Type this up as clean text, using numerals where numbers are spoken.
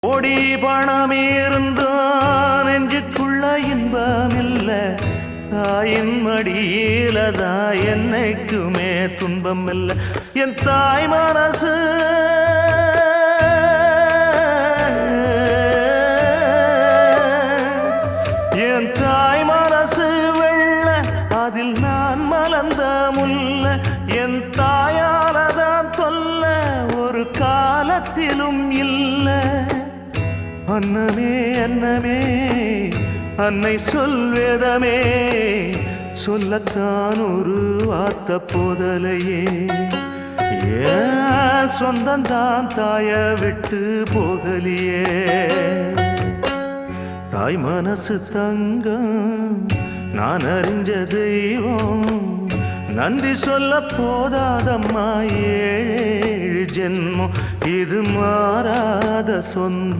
கோடி பணம் இருந்தான் நெஞ்சுக்குள்ள இன்பமில்ல, தாயின் மடியிலதான் என்னைக்குமே துன்பம் இல்ல. என் தாய் மனசு என் தாய் மனசு வெள்ள, அதில் நான் மலர்ந்த முல்ல. என் தாயாலதான் தொல்ல ஒரு காலத்திலும் இல்ல. அன்னமே அன்னமே அன்னை சொல்வேதமே, சொல்லத்தான் ஒரு வார்த்தை போதலையே. ஏன் சொந்தந்தான் தாய விட்டு போகலியே. தாய் மனசு தங்கம் நான் அறிஞ்ச தெய்வம், நன்றி சொல்ல போதாதம்மா ஏழு ஜென்மம். இது மாறாத சொந்தம்.